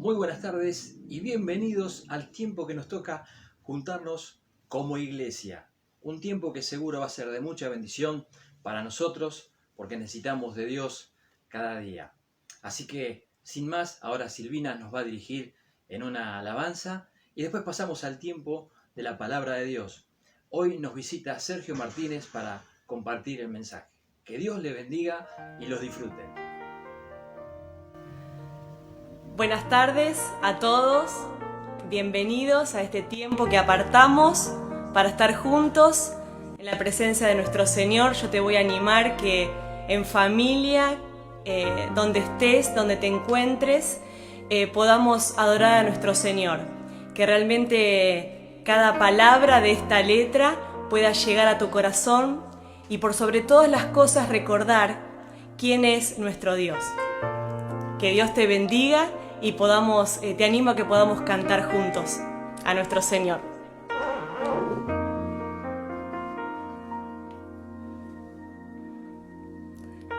Muy buenas tardes y bienvenidos al tiempo que nos toca juntarnos como iglesia. Un tiempo que seguro va a ser de mucha bendición para nosotros porque necesitamos de Dios cada día. Así que, sin más, ahora Silvina nos va a dirigir en una alabanza y después pasamos al tiempo de la palabra de Dios. Hoy nos visita Sergio Martínez para compartir el mensaje. Que Dios le bendiga y los disfrute. Buenas tardes a todos, bienvenidos a este tiempo que apartamos para estar juntos en la presencia de nuestro Señor. Yo te voy a animar que en familia, donde estés, donde te encuentres, podamos adorar a nuestro Señor. Que realmente cada palabra de esta letra pueda llegar a tu corazón y por sobre todas las cosas recordar quién es nuestro Dios. Que Dios te bendiga y te animo a que podamos cantar juntos a nuestro Señor.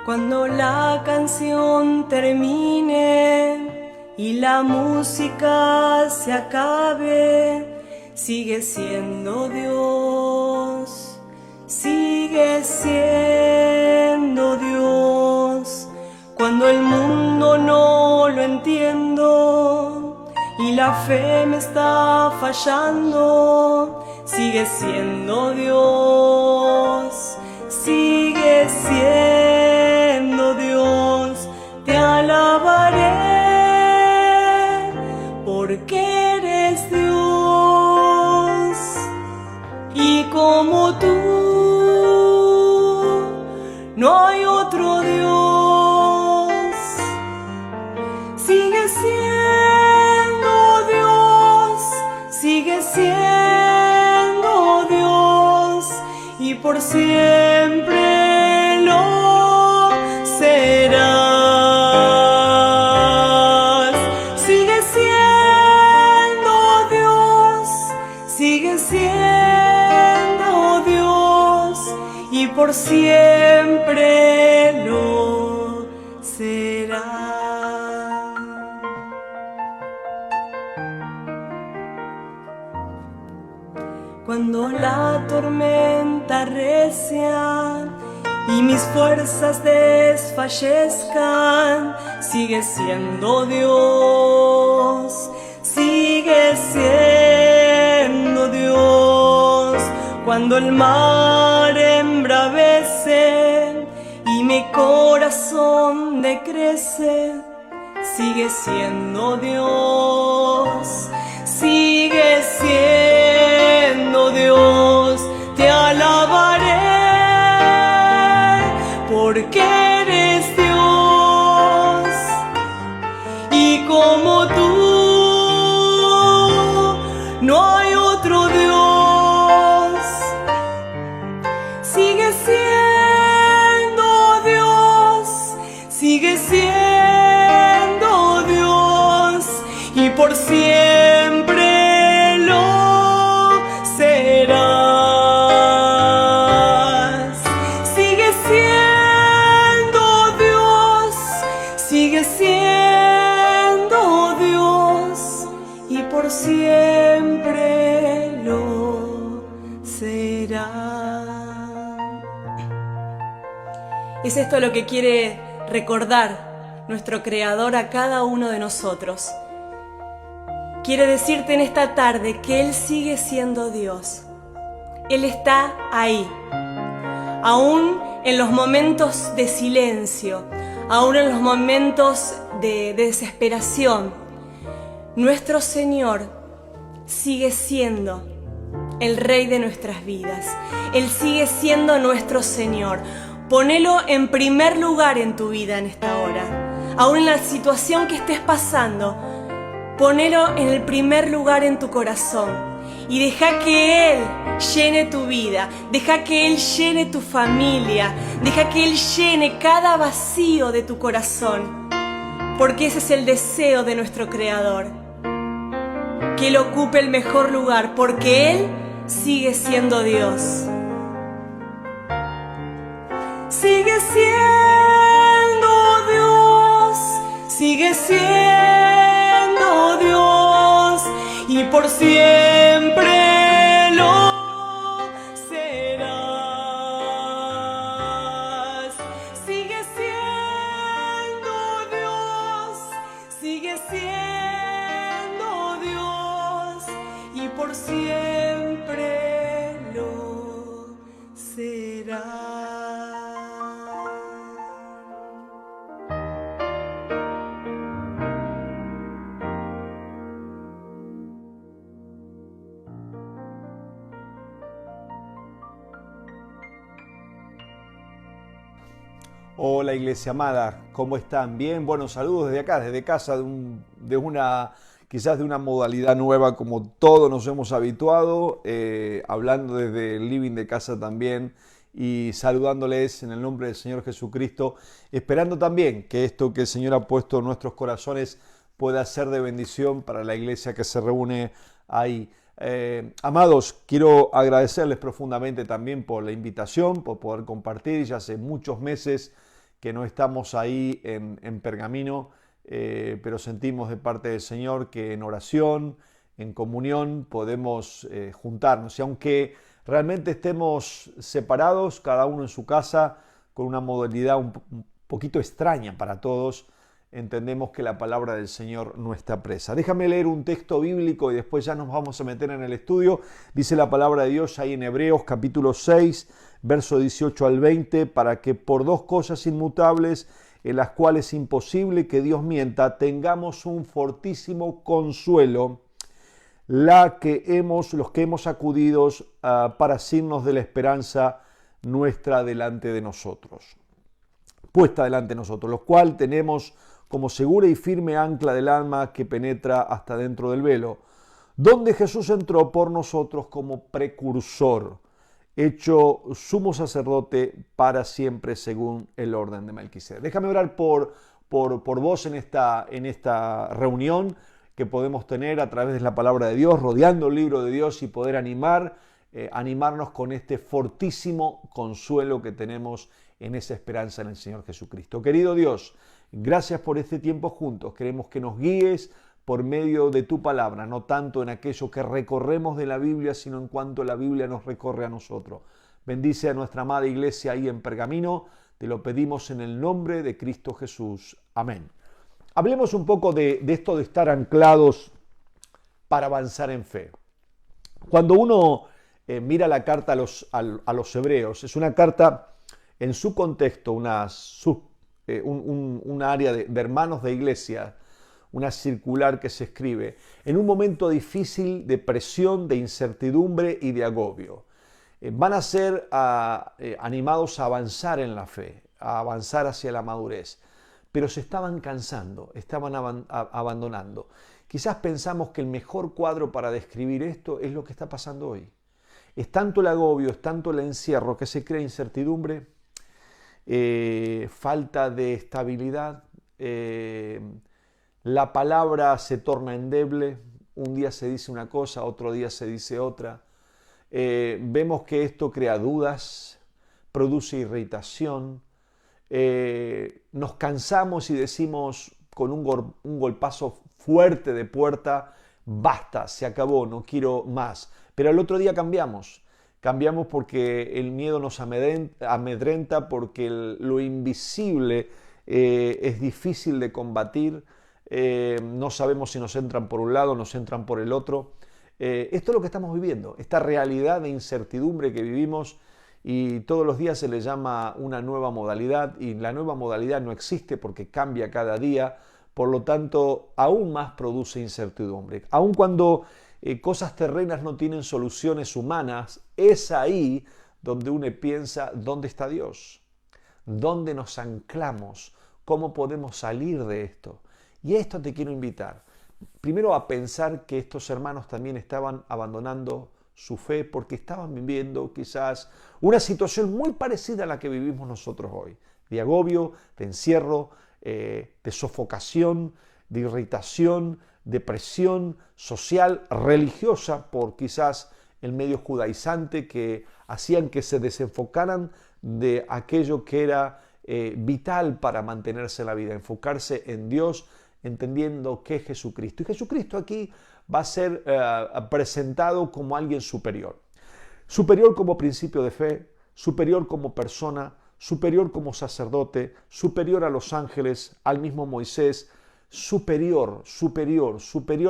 Cuando la canción termine y la música se acabe, sigue siendo Dios, sigue siendo Dios. Cuando el mundo no lo entiendo y la fe me está fallando, sigue siendo Dios, sigue siendo Dios. Te alabaré porque eres Dios y como tú no hay otro Dios. Sigue siendo Dios, sigue siendo Dios y por siempre lo serás. Sigue siendo Dios, sigue siendo Dios y por siempre lo serás. Cuando la tormenta recia y mis fuerzas desfallezcan, sigue siendo Dios, sigue siendo Dios. Cuando el mar embravece y mi corazón decrece, sigue siendo Dios, sigue siendo Dios. Te alabaré porque eres Dios y como tú no hay otro Dios. Sigue siendo Dios, sigue siendo Dios y por siempre lo serás. Sigue siendo Dios, sigue siendo Dios y por siempre lo será. Es esto lo que quiere recordar nuestro Creador a cada uno de nosotros. Quiere decirte en esta tarde que Él sigue siendo Dios. Él está ahí, aún en los momentos de silencio, aún en los momentos de desesperación. Nuestro Señor sigue siendo el Rey de nuestras vidas. Él sigue siendo nuestro Señor. Ponelo en primer lugar en tu vida en esta hora. Aún en la situación que estés pasando, ponelo en el primer lugar en tu corazón y deja que Él llene tu vida, deja que Él llene tu familia, deja que Él llene cada vacío de tu corazón, porque ese es el deseo de nuestro Creador, que Él ocupe el mejor lugar, porque Él sigue siendo Dios. Sigue siendo Dios, sigue siendo y por siempre lo serás. Sigue siendo Dios, sigue siendo Dios y por siempre lo serás. Hola Iglesia amada, ¿cómo están? Bien, buenos saludos desde acá, desde casa, quizás de una modalidad nueva como todos nos hemos habituado, hablando desde el living de casa también y saludándoles en el nombre del Señor Jesucristo, esperando también que esto que el Señor ha puesto en nuestros corazones pueda ser de bendición para la iglesia que se reúne ahí. Amados, quiero agradecerles profundamente también por la invitación, por poder compartir. Ya hace muchos meses que no estamos ahí en Pergamino, pero sentimos de parte del Señor que en oración, en comunión, podemos juntarnos. Y aunque realmente estemos separados, cada uno en su casa, con una modalidad un poquito extraña para todos, entendemos que la palabra del Señor no está presa. Déjame leer un texto bíblico y después ya nos vamos a meter en el estudio. Dice la palabra de Dios ahí en Hebreos capítulo 6, verso 18 al 20, para que por dos cosas inmutables, en las cuales es imposible que Dios mienta, tengamos un fortísimo consuelo, los que hemos acudido para signos de la esperanza nuestra delante de nosotros, puesta delante de nosotros, los cuales tenemos como segura y firme ancla del alma que penetra hasta dentro del velo, donde Jesús entró por nosotros como precursor, hecho sumo sacerdote para siempre según el orden de Melquisedec. Déjame orar por vos en esta reunión que podemos tener a través de la palabra de Dios, rodeando el libro de Dios y poder animarnos con este fortísimo consuelo que tenemos en esa esperanza en el Señor Jesucristo. Querido Dios, gracias por este tiempo juntos. Queremos que nos guíes por medio de tu palabra, no tanto en aquello que recorremos de la Biblia, sino en cuanto la Biblia nos recorre a nosotros. Bendice a nuestra amada iglesia ahí en Pergamino. Te lo pedimos en el nombre de Cristo Jesús. Amén. Hablemos un poco de esto de estar anclados para avanzar en fe. Cuando uno mira la carta a los hebreos, es una carta en su contexto, un área de hermanos de iglesia, una circular que se escribe en un momento difícil de presión, de incertidumbre y de agobio. Van a ser animados a avanzar en la fe, a avanzar hacia la madurez, pero se estaban cansando, estaban abandonando. Quizás pensamos que el mejor cuadro para describir esto es lo que está pasando hoy. Es tanto el agobio, es tanto el encierro que se crea incertidumbre, falta de estabilidad, la palabra se torna endeble, un día se dice una cosa, otro día se dice otra. Vemos que esto crea dudas, produce irritación, nos cansamos y decimos con un golpazo fuerte de puerta, basta, se acabó, no quiero más. Pero al otro día cambiamos porque el miedo nos amedrenta, porque lo invisible es difícil de combatir, no sabemos si nos entran por un lado, nos entran por el otro. Esto es lo que estamos viviendo, esta realidad de incertidumbre que vivimos, y todos los días se le llama una nueva modalidad, y la nueva modalidad no existe porque cambia cada día, por lo tanto aún más produce incertidumbre. Aun cuando cosas terrenas no tienen soluciones humanas, es ahí donde uno piensa, ¿dónde está Dios? ¿Dónde nos anclamos? ¿Cómo podemos salir de esto? Y a esto te quiero invitar. Primero a pensar que estos hermanos también estaban abandonando su fe porque estaban viviendo quizás una situación muy parecida a la que vivimos nosotros hoy. De agobio, de encierro, de sofocación, de irritación, de presión social, religiosa por quizás el medio judaizante que hacían que se desenfocaran de aquello que era vital para mantenerse en la vida, enfocarse en Dios, entendiendo que es Jesucristo. Y Jesucristo aquí va a ser presentado como alguien superior. Superior como principio de fe, superior como persona, superior como sacerdote, superior a los ángeles, al mismo Moisés, superior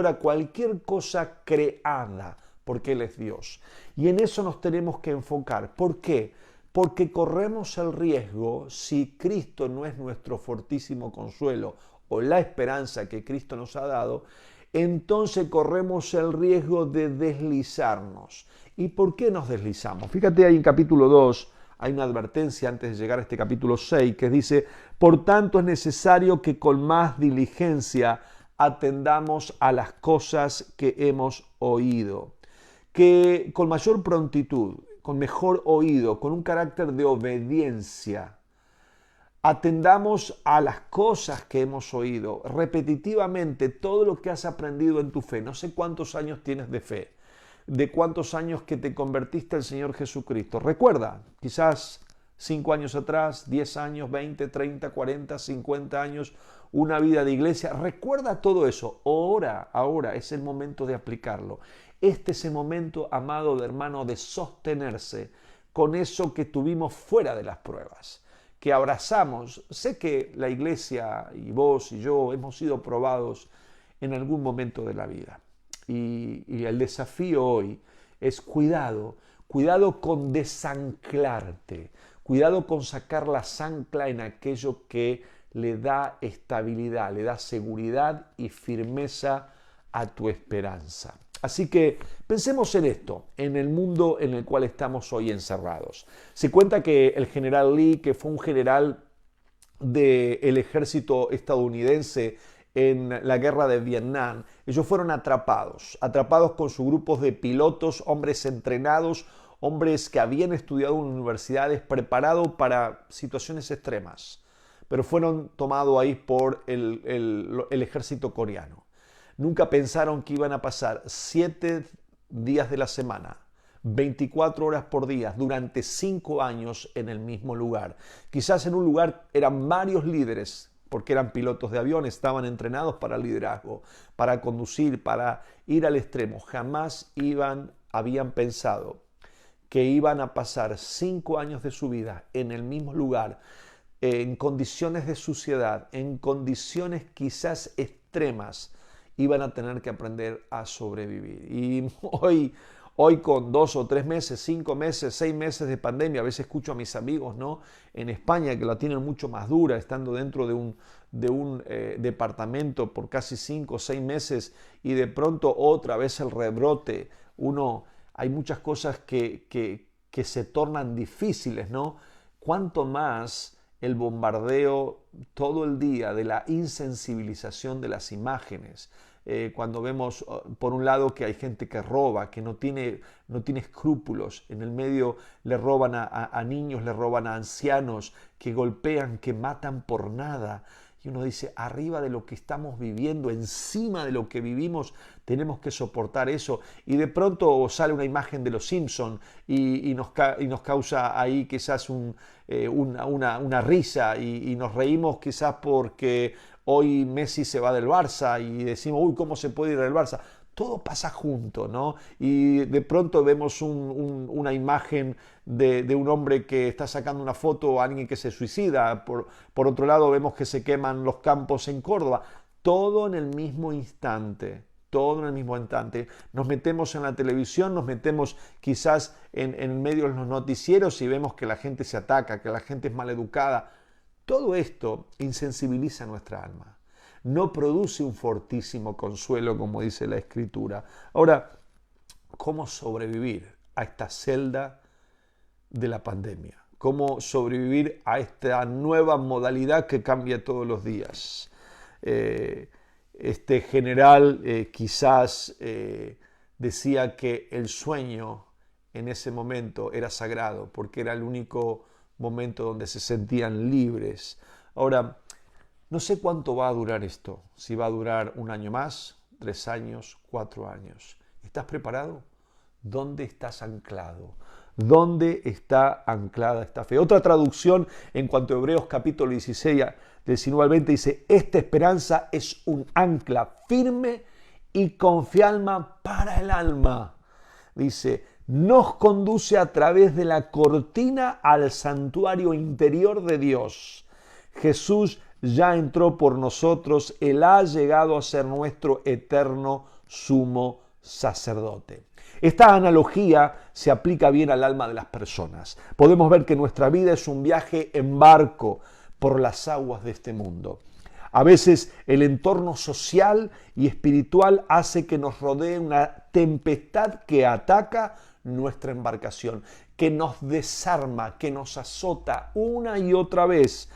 a cualquier cosa creada, porque Él es Dios. Y en eso nos tenemos que enfocar. ¿Por qué? Porque corremos el riesgo, si Cristo no es nuestro fortísimo consuelo o la esperanza que Cristo nos ha dado, entonces corremos el riesgo de deslizarnos. ¿Y por qué nos deslizamos? Fíjate ahí en capítulo 2, hay una advertencia antes de llegar a este capítulo 6 que dice: por tanto es necesario que con más diligencia atendamos a las cosas que hemos oído, que con mayor prontitud, con mejor oído, con un carácter de obediencia, atendamos a las cosas que hemos oído repetitivamente, todo lo que has aprendido en tu fe. No sé cuántos años tienes de fe, de cuántos años que te convertiste al Señor Jesucristo. Recuerda, quizás 5 años atrás, 10 años, 20, 30, 40, 50 años, una vida de iglesia. Recuerda todo eso. Ahora es el momento de aplicarlo. Este es el momento, amado hermano, de sostenerse con eso que tuvimos fuera de las pruebas, que abrazamos. Sé que la iglesia y vos y yo hemos sido probados en algún momento de la vida. Y el desafío hoy es cuidado con desanclarte, cuidado con sacar la ancla en aquello que le da estabilidad, le da seguridad y firmeza a tu esperanza. Así que pensemos en esto, en el mundo en el cual estamos hoy encerrados. Se cuenta que el general Lee, que fue un general del ejército estadounidense en la guerra de Vietnam, ellos fueron atrapados con sus grupos de pilotos, hombres entrenados, hombres que habían estudiado en universidades, preparados para situaciones extremas, pero fueron tomados ahí por el ejército coreano. Nunca pensaron que iban a pasar 7 días de la semana, 24 horas por día, durante 5 años en el mismo lugar. Quizás en un lugar eran varios líderes, porque eran pilotos de avión, estaban entrenados para liderazgo, para conducir, para ir al extremo. Jamás habían pensado que iban a pasar 5 años de su vida en el mismo lugar, en condiciones de suciedad, en condiciones quizás extremas, iban a tener que aprender a sobrevivir. Y hoy con 2 o 3 meses, 5 meses, 6 meses de pandemia, a veces escucho a mis amigos, ¿no?, en España, que la tienen mucho más dura, estando dentro de un departamento por casi 5 o 6 meses, y de pronto otra vez el rebrote. Hay muchas cosas que se tornan difíciles, ¿no? Cuanto más el bombardeo todo el día de la insensibilización de las imágenes. Cuando vemos, por un lado, que hay gente que roba, que no tiene escrúpulos, en el medio le roban a niños, le roban a ancianos, que golpean, que matan por nada. Y uno dice, arriba de lo que estamos viviendo, encima de lo que vivimos, tenemos que soportar eso. Y de pronto sale una imagen de los Simpson y nos causa ahí quizás una risa, y nos reímos quizás porque hoy Messi se va del Barça y decimos, uy, ¿cómo se puede ir del Barça? Todo pasa junto, ¿no? Y de pronto vemos una imagen de un hombre que está sacando una foto a alguien que se suicida. Por otro lado, vemos que se queman los campos en Córdoba. Todo en el mismo instante. Nos metemos en la televisión, nos metemos quizás en medio de los noticieros y vemos que la gente se ataca, que la gente es maleducada. Todo esto insensibiliza nuestra alma. No produce un fortísimo consuelo, como dice la Escritura. Ahora, ¿cómo sobrevivir a esta celda de la pandemia? ¿Cómo sobrevivir a esta nueva modalidad que cambia todos los días? Este general quizás decía que el sueño en ese momento era sagrado, porque era el único momento donde se sentían libres. Ahora, no sé cuánto va a durar esto, si va a durar 1 año más, 3 años, 4 años. ¿Estás preparado? ¿Dónde estás anclado? ¿Dónde está anclada esta fe? Otra traducción en cuanto a Hebreos capítulo 16, del 19 al 20, dice, esta esperanza es un ancla firme y confialma para el alma. Dice, nos conduce a través de la cortina al santuario interior de Dios. Jesús ya entró por nosotros, Él ha llegado a ser nuestro eterno sumo sacerdote. Esta analogía se aplica bien al alma de las personas. Podemos ver que nuestra vida es un viaje en barco por las aguas de este mundo. A veces el entorno social y espiritual hace que nos rodee una tempestad que ataca nuestra embarcación, que nos desarma, que nos azota una y otra vez.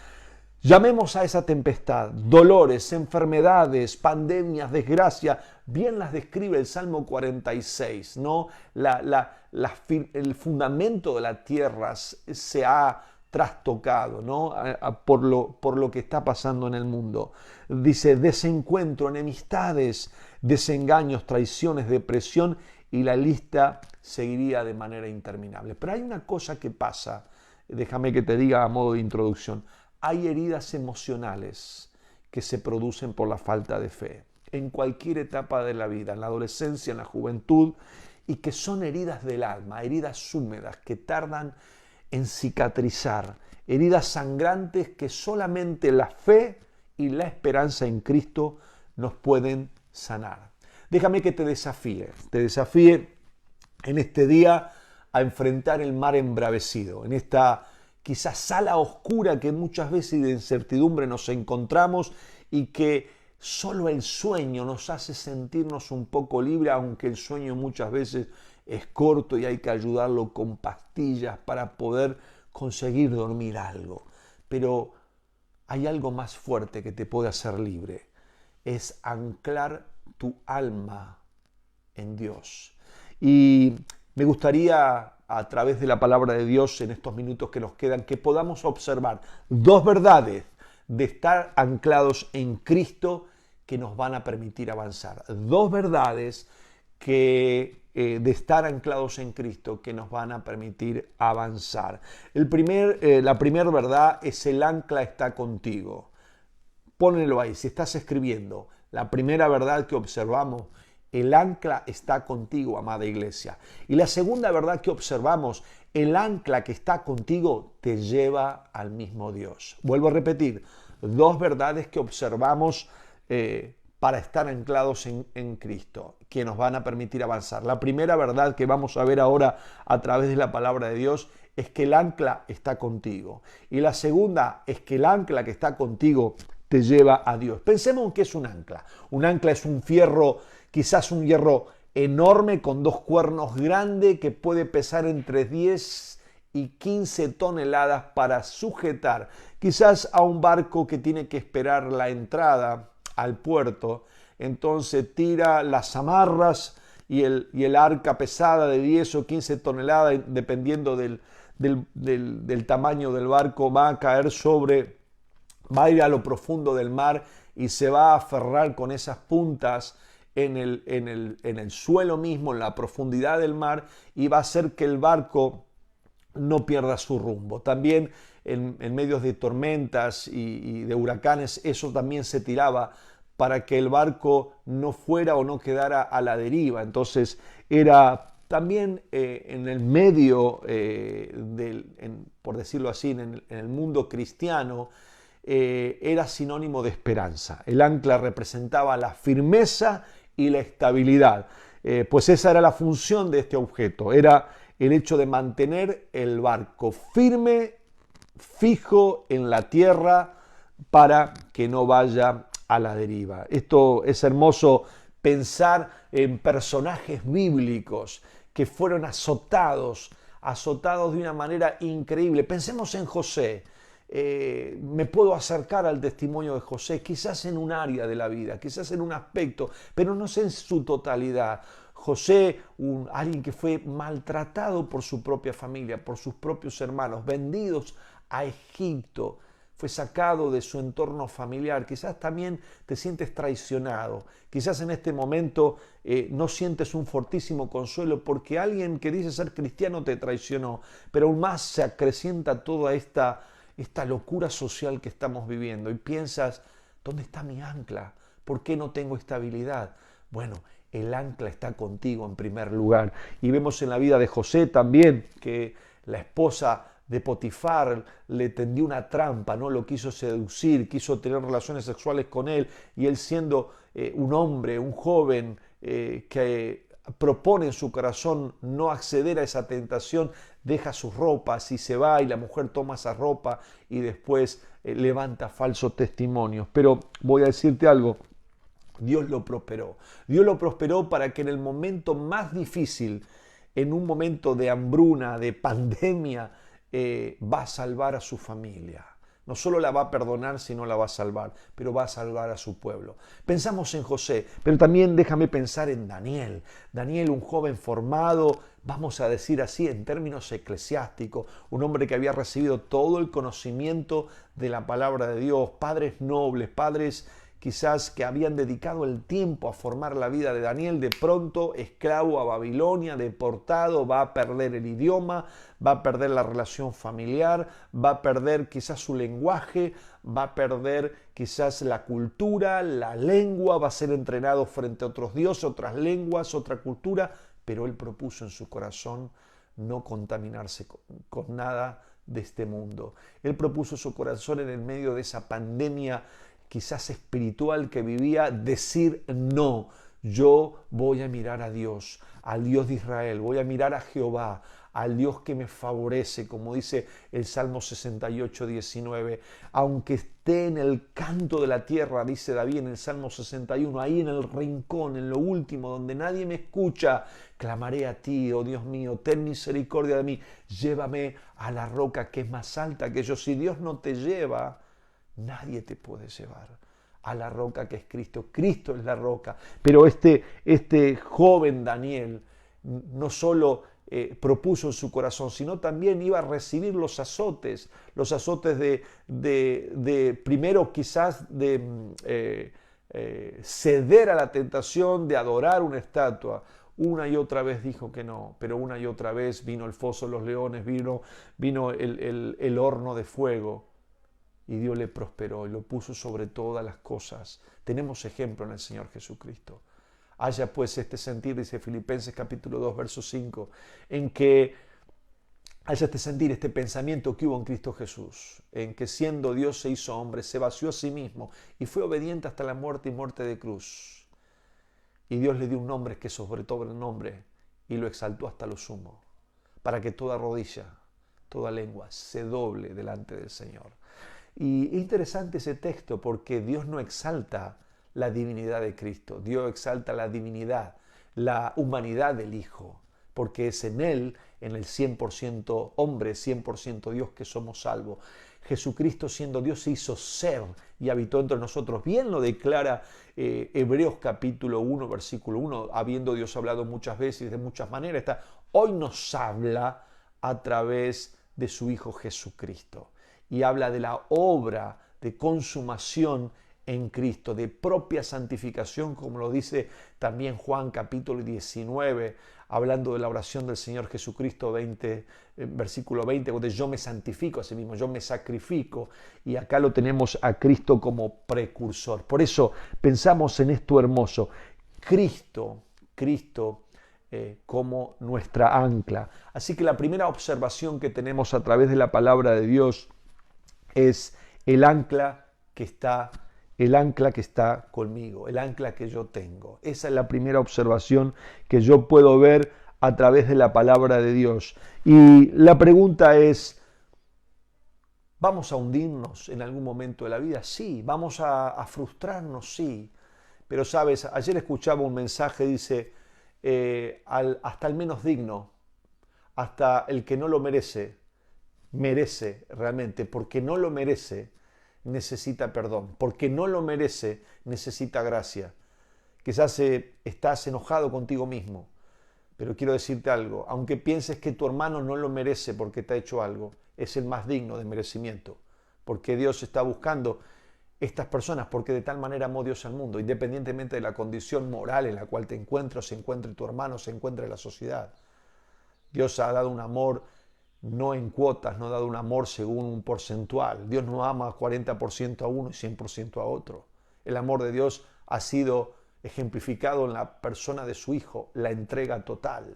Llamemos a esa tempestad dolores, enfermedades, pandemias, desgracia. Bien las describe el Salmo 46, ¿no? El fundamento de la tierra se ha trastocado, ¿no? Por lo que está pasando en el mundo. Dice desencuentro, enemistades, desengaños, traiciones, depresión, y la lista seguiría de manera interminable. Pero hay una cosa que pasa, déjame que te diga a modo de introducción. Hay heridas emocionales que se producen por la falta de fe, en cualquier etapa de la vida, en la adolescencia, en la juventud, y que son heridas del alma, heridas húmedas que tardan en cicatrizar, heridas sangrantes que solamente la fe y la esperanza en Cristo nos pueden sanar. Déjame que te desafíe en este día a enfrentar el mar embravecido, en esta quizás sala oscura que muchas veces de incertidumbre nos encontramos y que solo el sueño nos hace sentirnos un poco libres, aunque el sueño muchas veces es corto y hay que ayudarlo con pastillas para poder conseguir dormir algo. Pero hay algo más fuerte que te puede hacer libre, es anclar tu alma en Dios. Y me gustaría, a través de la palabra de Dios en estos minutos que nos quedan, que podamos observar dos verdades de estar anclados en Cristo que nos van a permitir avanzar. Dos verdades de estar anclados en Cristo que nos van a permitir avanzar. La primera verdad es el ancla está contigo. Pónelo ahí, si estás escribiendo. La primera verdad que observamos, el ancla está contigo, amada iglesia. Y la segunda verdad que observamos, el ancla que está contigo te lleva al mismo Dios. Vuelvo a repetir, dos verdades que observamos para estar anclados en Cristo, que nos van a permitir avanzar. La primera verdad que vamos a ver ahora a través de la palabra de Dios es que el ancla está contigo. Y la segunda es que el ancla que está contigo te lleva a Dios. Pensemos en qué es un ancla. Un ancla es un fierro, quizás un hierro enorme con dos cuernos grandes que puede pesar entre 10 y 15 toneladas para sujetar quizás a un barco que tiene que esperar la entrada al puerto. Entonces tira las amarras y el arca pesada de 10 o 15 toneladas, dependiendo del tamaño del barco, va a ir a lo profundo del mar y se va a aferrar con esas puntas en el suelo mismo, en la profundidad del mar, y va a hacer que el barco no pierda su rumbo. También en medios de tormentas y de huracanes, eso también se tiraba para que el barco no fuera o no quedara a la deriva. Entonces era también en el medio, por decirlo así, en el mundo cristiano, era sinónimo de esperanza. El ancla representaba la firmeza y la estabilidad, pues esa era la función de este objeto, era el hecho de mantener el barco firme, fijo en la tierra para que no vaya a la deriva. Esto es hermoso pensar en personajes bíblicos que fueron azotados de una manera increíble. Pensemos en José. Me puedo acercar al testimonio de José, quizás en un área de la vida, quizás en un aspecto, pero no sé en su totalidad. José, alguien que fue maltratado por su propia familia, por sus propios hermanos, vendidos a Egipto, fue sacado de su entorno familiar. Quizás también te sientes traicionado. Quizás en este momento no sientes un fortísimo consuelo porque alguien que dice ser cristiano te traicionó. Pero aún más se acrecienta toda esta locura social que estamos viviendo. Y piensas, ¿dónde está mi ancla? ¿Por qué no tengo estabilidad? Bueno, el ancla está contigo en primer lugar. Y vemos en la vida de José también que la esposa de Potifar le tendió una trampa, ¿no? Lo quiso seducir, quiso tener relaciones sexuales con él, y él siendo un hombre, un joven que propone en su corazón no acceder a esa tentación, deja sus ropas y se va, y la mujer toma esa ropa y después levanta falsos testimonios. Pero voy a decirte algo, Dios lo prosperó. Dios lo prosperó para que en el momento más difícil, en un momento de hambruna, de pandemia, va a salvar a su familia. No solo la va a perdonar, sino la va a salvar, pero va a salvar a su pueblo. Pensamos en José, pero también déjame pensar en Daniel. Daniel, un joven formado, vamos a decir así, en términos eclesiásticos, un hombre que había recibido todo el conocimiento de la palabra de Dios, padres nobles, padres quizás que habían dedicado el tiempo a formar la vida de Daniel. De pronto, esclavo a Babilonia, deportado, va a perder el idioma, va a perder la relación familiar, va a perder quizás su lenguaje, va a perder quizás la cultura, la lengua, va a ser entrenado frente a otros dioses, otras lenguas, otra cultura, pero él propuso en su corazón no contaminarse con nada de este mundo. Él propuso su corazón en el medio de esa pandemia quizás espiritual que vivía, decir no. Yo voy a mirar a Dios, al Dios de Israel, voy a mirar a Jehová, al Dios que me favorece, como dice el Salmo 68, 19. Aunque esté en el canto de la tierra, dice David en el Salmo 61, ahí en el rincón, en lo último, donde nadie me escucha, clamaré a ti, oh Dios mío, ten misericordia de mí, llévame a la roca que es más alta que yo. Si Dios no te lleva, nadie te puede llevar a la roca que es Cristo. Cristo es la roca. Pero este joven Daniel no solo propuso en su corazón, sino también iba a recibir los azotes de primero quizás de ceder a la tentación de adorar una estatua. Una y otra vez dijo que no, pero una y otra vez vino el foso de los leones, vino el horno de fuego. Y Dios le prosperó y lo puso sobre todas las cosas. Tenemos ejemplo en el Señor Jesucristo. Haya pues este sentir, dice Filipenses capítulo 2, verso 5, en que haya este sentir, este pensamiento que hubo en Cristo Jesús, en que siendo Dios se hizo hombre, se vació a sí mismo y fue obediente hasta la muerte y muerte de cruz. Y Dios le dio un nombre que es sobre todo el nombre y lo exaltó hasta lo sumo, para que toda rodilla, toda lengua se doble delante del Señor. Y es interesante ese texto porque Dios no exalta la divinidad de Cristo, Dios exalta la divinidad, la humanidad del Hijo, porque es en Él, en el 100% hombre, 100% Dios, que somos salvos. Jesucristo siendo Dios se hizo ser y habitó entre nosotros. Bien lo declara Hebreos capítulo 1, versículo 1, habiendo Dios hablado muchas veces de muchas maneras, hoy nos habla a través de su Hijo Jesucristo. Y habla de la obra de consumación en Cristo, de propia santificación, como lo dice también Juan capítulo 19, hablando de la oración del Señor Jesucristo, versículo 20, donde yo me santifico a sí mismo, yo me sacrifico, y acá lo tenemos a Cristo como precursor. Por eso pensamos en esto hermoso, Cristo como nuestra ancla. Así que la primera observación que tenemos a través de la palabra de Dios es el ancla que está conmigo, el ancla que yo tengo. Esa es la primera observación que yo puedo ver a través de la palabra de Dios. Y la pregunta es, ¿vamos a hundirnos en algún momento de la vida? Sí. ¿Vamos a frustrarnos? Sí. Pero sabes, ayer escuchaba un mensaje, dice, hasta el menos digno, hasta el que no lo merece realmente, porque no lo merece, necesita perdón, porque no lo merece, necesita gracia. Quizás estás enojado contigo mismo, pero quiero decirte algo, aunque pienses que tu hermano no lo merece porque te ha hecho algo, es el más digno de merecimiento, porque Dios está buscando estas personas, porque de tal manera amó Dios al mundo, independientemente de la condición moral en la cual te encuentres, se encuentre tu hermano, se encuentre la sociedad. Dios ha dado un amor no en cuotas, no ha dado un amor según un porcentual. Dios no ama 40% a uno y 100% a otro. El amor de Dios ha sido ejemplificado en la persona de su Hijo, la entrega total.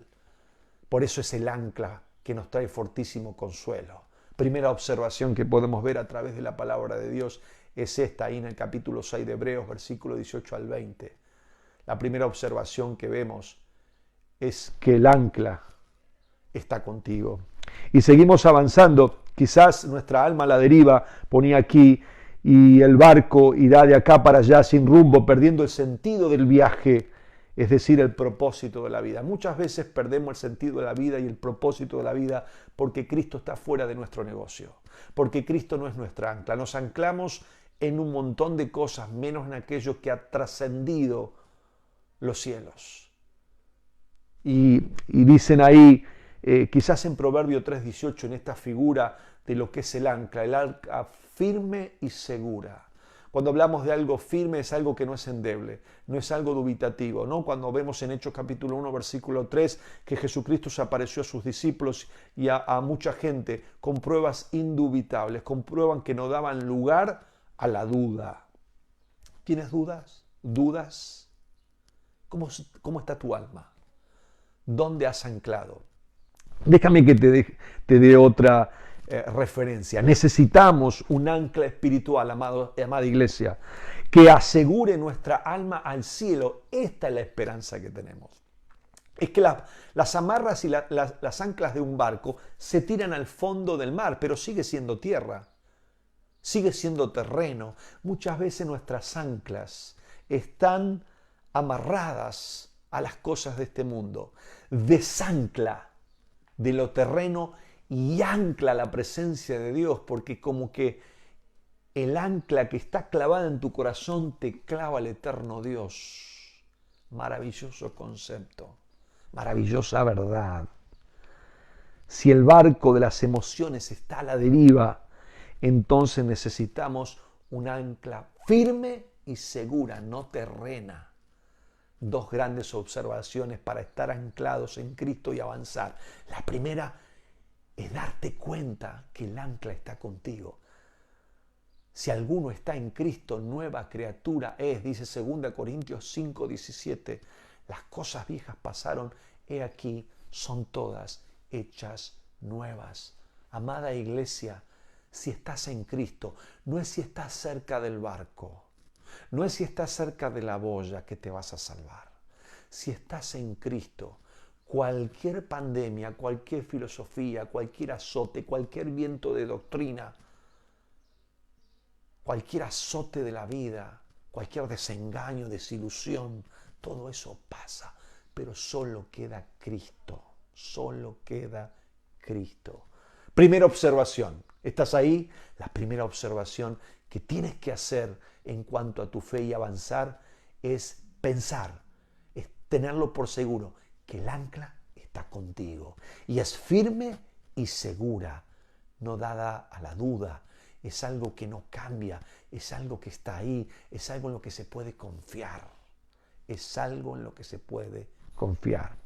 Por eso es el ancla que nos trae fortísimo consuelo. Primera observación que podemos ver a través de la palabra de Dios es esta, ahí en el capítulo 6 de Hebreos, versículo 18 al 20. La primera observación que vemos es que el ancla está contigo. Y seguimos avanzando. Quizás nuestra alma a la deriva, ponía aquí, y el barco irá de acá para allá sin rumbo, perdiendo el sentido del viaje, es decir, el propósito de la vida. Muchas veces perdemos el sentido de la vida y el propósito de la vida porque Cristo está fuera de nuestro negocio, porque Cristo no es nuestra ancla. Nos anclamos en un montón de cosas, menos en aquello que ha trascendido los cielos. Y dicen ahí, quizás en Proverbio 3:18, en esta figura de lo que es el ancla firme y segura. Cuando hablamos de algo firme es algo que no es endeble, no es algo dubitativo, ¿no? Cuando vemos en Hechos capítulo 1, versículo 3, que Jesucristo se apareció a sus discípulos y a mucha gente con pruebas indubitables, con pruebas que no daban lugar a la duda. ¿Tienes dudas? ¿Dudas? ¿Cómo está tu alma? ¿Dónde has anclado? Déjame que te dé otra referencia. Necesitamos un ancla espiritual, amada iglesia, que asegure nuestra alma al cielo. Esta es la esperanza que tenemos. Es que las amarras y las anclas de un barco se tiran al fondo del mar, pero sigue siendo tierra, sigue siendo terreno. Muchas veces nuestras anclas están amarradas a las cosas de este mundo. Desancla de lo terreno y ancla la presencia de Dios, porque como que el ancla que está clavada en tu corazón te clava al eterno Dios. Maravilloso concepto, maravillosa verdad. Si el barco de las emociones está a la deriva, entonces necesitamos un ancla firme y segura, no terrena. Dos grandes observaciones para estar anclados en Cristo y avanzar. La primera es darte cuenta que el ancla está contigo. Si alguno está en Cristo, nueva criatura es, dice 2 Corintios 5:17. Las cosas viejas pasaron, he aquí, son todas hechas nuevas. Amada iglesia, si estás en Cristo, no es si estás cerca del barco, no es si estás cerca de la boya que te vas a salvar. Si estás en Cristo, cualquier pandemia, cualquier filosofía, cualquier azote, cualquier viento de doctrina, cualquier azote de la vida, cualquier desengaño, desilusión, todo eso pasa, pero solo queda Cristo, solo queda Cristo. Primera observación, ¿estás ahí? La primera observación que tienes que hacer en cuanto a tu fe y avanzar es pensar, es tenerlo por seguro, que el ancla está contigo y es firme y segura, no dada a la duda. Es algo que no cambia, es algo que está ahí, es algo en lo que se puede confiar. Es algo en lo que se puede confiar.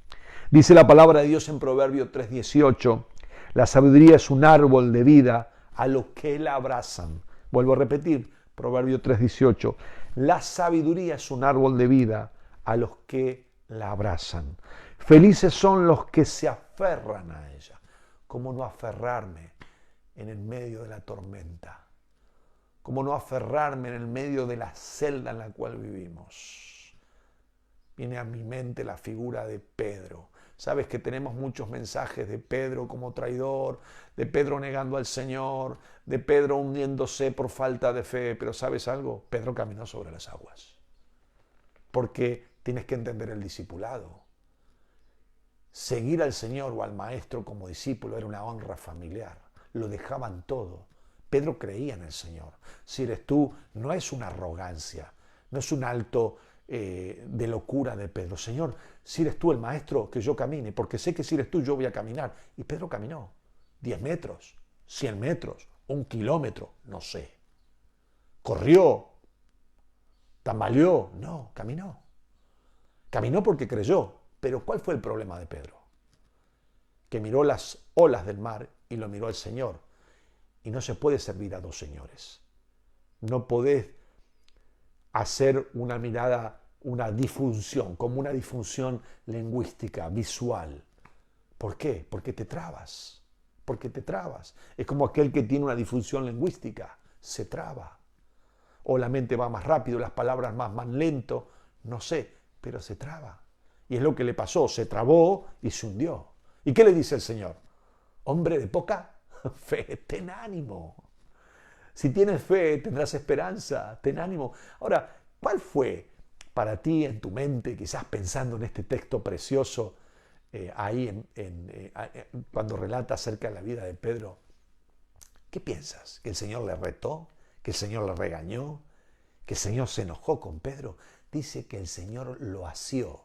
Dice la palabra de Dios en Proverbio 3:18, la sabiduría es un árbol de vida a los que la abrazan. Vuelvo a repetir, Proverbio 3:18, la sabiduría es un árbol de vida a los que la abrazan. Felices son los que se aferran a ella. ¿Cómo no aferrarme en el medio de la tormenta? ¿Cómo no aferrarme en el medio de la celda en la cual vivimos? Viene a mi mente la figura de Pedro. Sabes que tenemos muchos mensajes de Pedro como traidor, de Pedro negando al Señor, de Pedro hundiéndose por falta de fe. Pero ¿sabes algo? Pedro caminó sobre las aguas. Porque tienes que entender el discipulado. Seguir al Señor o al Maestro como discípulo era una honra familiar. Lo dejaban todo. Pedro creía en el Señor. Si eres tú, no es una arrogancia, no es un alto de locura de Pedro. Señor, si eres tú el Maestro, que yo camine, porque sé que si eres tú yo voy a caminar. Y Pedro caminó 10 metros, 100 metros, 1 kilómetro, no sé. Corrió, tambaleó, no, caminó. Caminó porque creyó. Pero ¿cuál fue el problema de Pedro? Que miró las olas del mar y lo miró al Señor. Y no se puede servir a dos señores. No podés hacer una mirada, una disfunción, como una disfunción lingüística, visual. ¿Por qué? Porque te trabas. Porque te trabas. Es como aquel que tiene una disfunción lingüística. Se traba. O la mente va más rápido, las palabras más lento. No sé, pero se traba. Y es lo que le pasó. Se trabó y se hundió. ¿Y qué le dice el Señor? Hombre de poca fe, ten ánimo. Si tienes fe, tendrás esperanza. Ten ánimo. Ahora, ¿cuál fue para ti en tu mente, quizás pensando en este texto precioso, cuando relata acerca de la vida de Pedro? ¿Qué piensas? ¿Que el Señor le retó? ¿Que el Señor le regañó? ¿Que el Señor se enojó con Pedro? Dice que el Señor lo asió.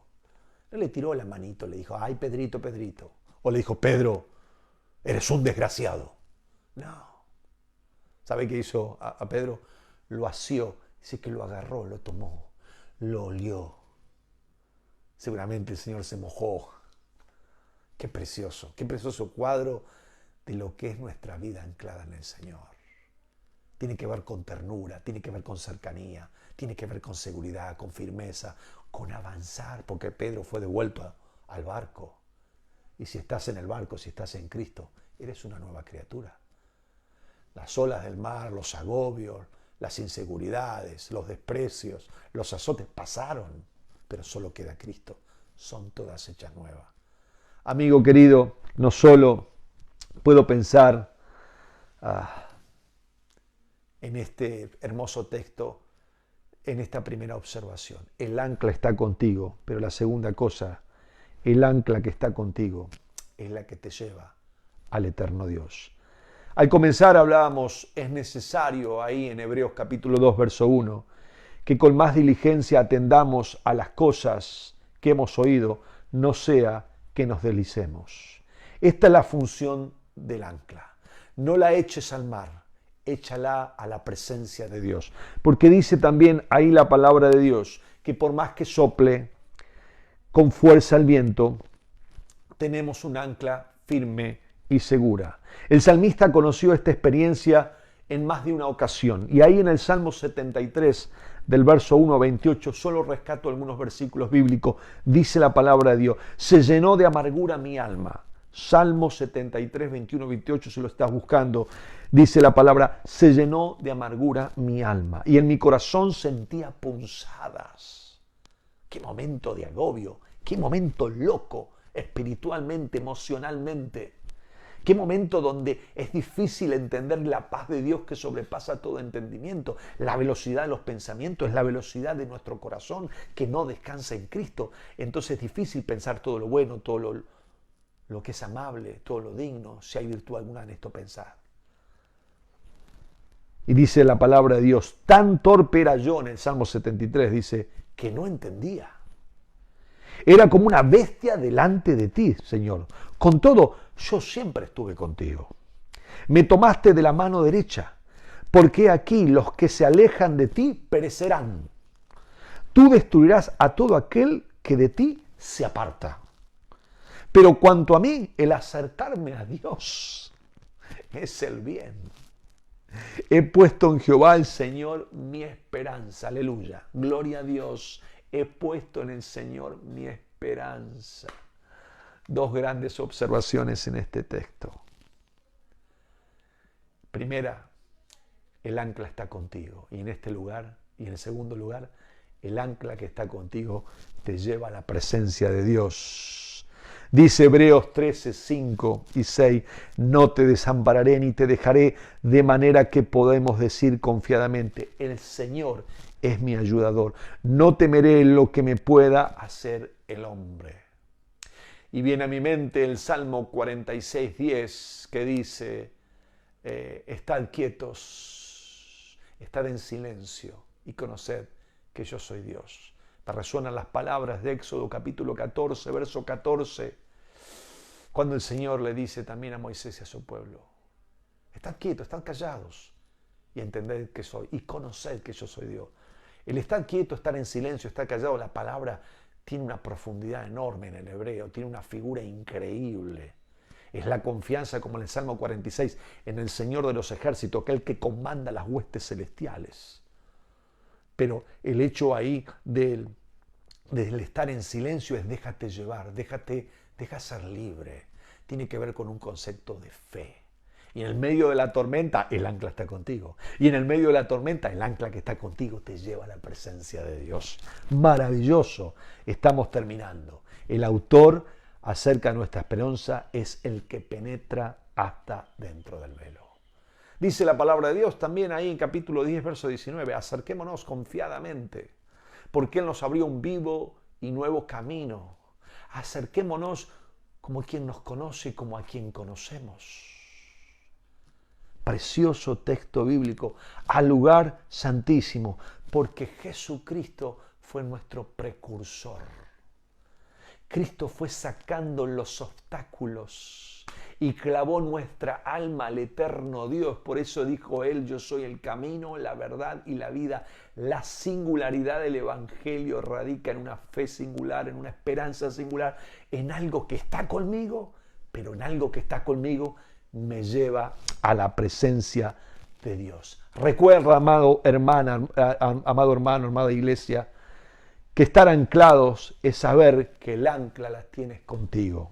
No le tiró la manito, le dijo, ay, Pedrito, Pedrito. O le dijo, Pedro, eres un desgraciado. No. ¿Sabe qué hizo a Pedro? Lo asió. Dice que lo agarró, lo tomó, lo olió. Seguramente el Señor se mojó. Qué precioso cuadro de lo que es nuestra vida anclada en el Señor. Tiene que ver con ternura, tiene que ver con cercanía, tiene que ver con seguridad, con firmeza, con avanzar, porque Pedro fue devuelto al barco. Y si estás en el barco, si estás en Cristo, eres una nueva criatura. Las olas del mar, los agobios, las inseguridades, los desprecios, los azotes pasaron, pero solo queda Cristo. Son todas hechas nuevas. Amigo querido, no solo puedo pensar en este hermoso texto, en esta primera observación. El ancla está contigo, pero la segunda cosa, el ancla que está contigo es la que te lleva al eterno Dios. Al comenzar hablábamos, es necesario ahí en Hebreos capítulo 2, verso 1, que con más diligencia atendamos a las cosas que hemos oído, no sea que nos deslicemos. Esta es la función del ancla. No la eches al mar, échala a la presencia de Dios. Porque dice también ahí la palabra de Dios, que por más que sople con fuerza el viento, tenemos un ancla firme y segura. El salmista conoció esta experiencia en más de una ocasión. Y ahí en el Salmo 73, del verso 1 a 28, solo rescato algunos versículos bíblicos, dice la palabra de Dios, se llenó de amargura mi alma. Salmo 73, 21, 28, si lo estás buscando, dice la palabra, se llenó de amargura mi alma. Y en mi corazón sentía punzadas. Qué momento de agobio, qué momento loco, espiritualmente, emocionalmente. Qué momento donde es difícil entender la paz de Dios que sobrepasa todo entendimiento. La velocidad de los pensamientos es la velocidad de nuestro corazón que no descansa en Cristo. Entonces es difícil pensar todo lo bueno, todo lo que es amable, todo lo digno, si hay virtud alguna en esto pensar. Y dice la palabra de Dios, tan torpe era yo en el Salmo 73, dice, que no entendía. Era como una bestia delante de ti, Señor. Con todo, yo siempre estuve contigo. Me tomaste de la mano derecha, porque aquí los que se alejan de ti perecerán. Tú destruirás a todo aquel que de ti se aparta. Pero cuanto a mí, el acercarme a Dios es el bien. He puesto en Jehová el Señor mi esperanza. Aleluya. Gloria a Dios. He puesto en el Señor mi esperanza. Dos grandes observaciones en este texto. Primera, el ancla está contigo. Y en este lugar, y en el segundo lugar, el ancla que está contigo te lleva a la presencia de Dios. Dice Hebreos 13, 5 y 6, no te desampararé ni te dejaré, de manera que podemos decir confiadamente, el Señor es mi ayudador. No temeré lo que me pueda hacer el hombre. Y viene a mi mente el Salmo 46, 10, que dice, estad quietos, estad en silencio y conoced que yo soy Dios. Me resuenan las palabras de Éxodo capítulo 14, verso 14, cuando el Señor le dice también a Moisés y a su pueblo, Estad quietos, estad callados y entended que soy, y conoced que yo soy Dios. El estar quieto, estar en silencio, estar callado, la palabra tiene una profundidad enorme en el hebreo, tiene una figura increíble. Es la confianza, como en el Salmo 46, en el Señor de los ejércitos, aquel que comanda las huestes celestiales. Pero el hecho ahí del estar en silencio es déjate llevar, deja ser libre. Tiene que ver con un concepto de fe. Y en el medio de la tormenta, el ancla está contigo. Y en el medio de la tormenta, el ancla que está contigo te lleva a la presencia de Dios. Maravilloso. Estamos terminando. El autor acerca de nuestra esperanza es el que penetra hasta dentro del velo. Dice la palabra de Dios también ahí en capítulo 10, verso 19. Acerquémonos confiadamente, porque Él nos abrió un vivo y nuevo camino. Acerquémonos como quien nos conoce y como a quien conocemos. Precioso texto bíblico, al lugar santísimo, porque Jesucristo fue nuestro precursor. Cristo fue sacando los obstáculos y clavó nuestra alma al eterno Dios. Por eso dijo Él, yo soy el camino, la verdad y la vida. La singularidad del Evangelio radica en una fe singular, en una esperanza singular, en algo que está conmigo, pero en algo que está conmigo me lleva a la presencia de Dios. Recuerda, amado hermano, amada iglesia, que estar anclados es saber que el ancla la tienes contigo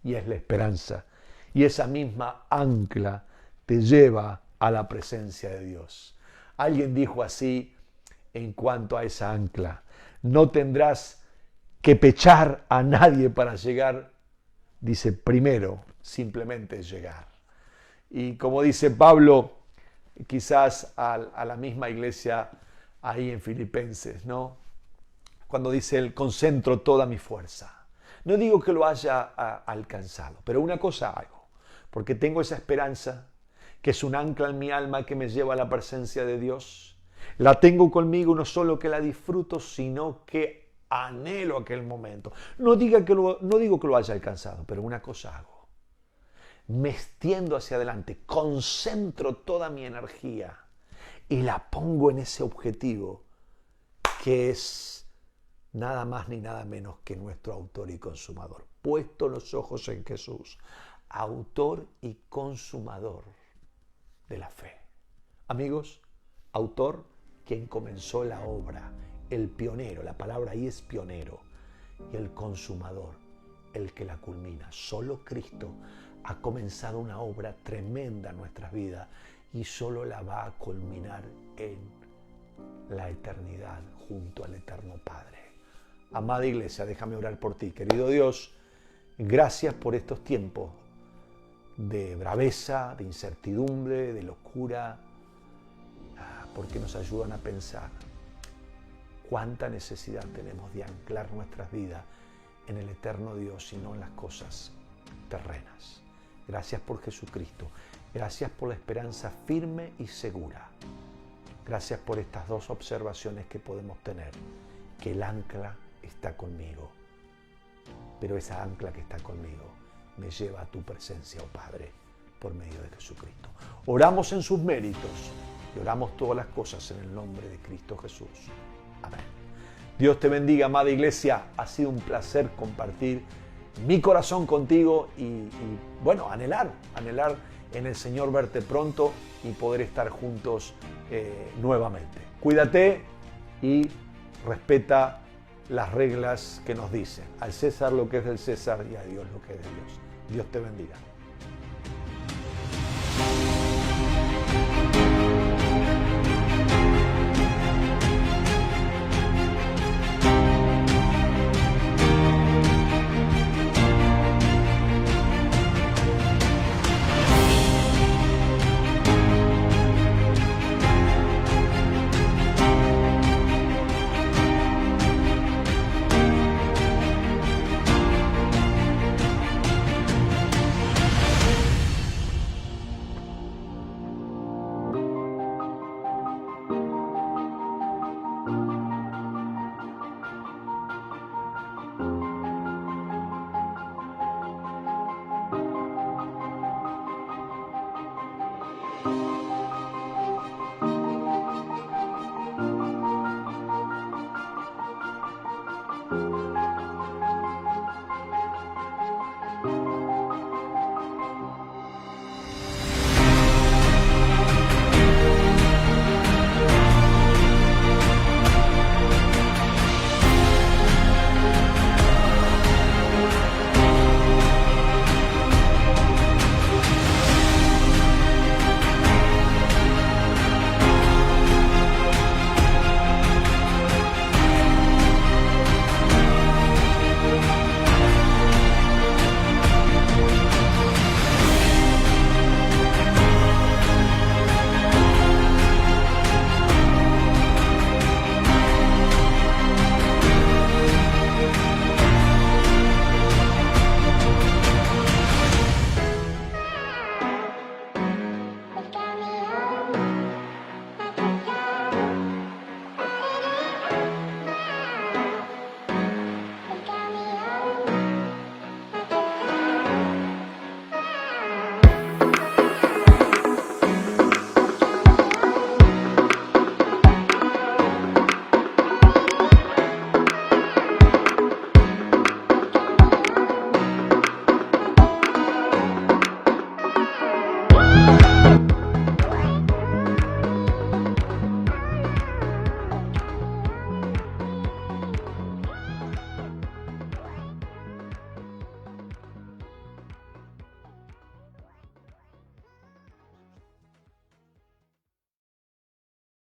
y es la esperanza. Y esa misma ancla te lleva a la presencia de Dios. Alguien dijo así en cuanto a esa ancla: no tendrás que pechar a nadie para llegar. Dice, primero, simplemente llegar. Y como dice Pablo, quizás a la misma iglesia ahí en Filipenses, ¿no? Cuando dice él, concentro toda mi fuerza. No digo que lo haya alcanzado, pero una cosa hago, porque tengo esa esperanza, que es un ancla en mi alma que me lleva a la presencia de Dios. La tengo conmigo, no solo que la disfruto, sino que anhelo aquel momento. No digo que lo haya alcanzado, pero una cosa hago. Me extiendo hacia adelante, concentro toda mi energía y la pongo en ese objetivo que es nada más ni nada menos que nuestro autor y consumador. Puesto los ojos en Jesús, autor y consumador de la fe. Amigos, autor quien comenzó la obra, el pionero, la palabra ahí es pionero, y el consumador, el que la culmina. Solo Cristo ha comenzado una obra tremenda en nuestras vidas y solo la va a culminar en la eternidad junto al eterno Padre. Amada iglesia, déjame orar por ti. Querido Dios, gracias por estos tiempos de braveza, de incertidumbre, de locura, porque nos ayudan a pensar cuánta necesidad tenemos de anclar nuestras vidas en el eterno Dios y no en las cosas terrenas. Gracias por Jesucristo. Gracias por la esperanza firme y segura. Gracias por estas dos observaciones que podemos tener. Que el ancla está conmigo, pero esa ancla que está conmigo me lleva a tu presencia, oh Padre, por medio de Jesucristo. Oramos en sus méritos y oramos todas las cosas en el nombre de Cristo Jesús. Amén. Dios te bendiga, amada iglesia. Ha sido un placer compartir mi corazón contigo y bueno, anhelar en el Señor verte pronto y poder estar juntos nuevamente. Cuídate y respeta las reglas que nos dicen. Al César lo que es del César y a Dios lo que es de Dios. Dios te bendiga.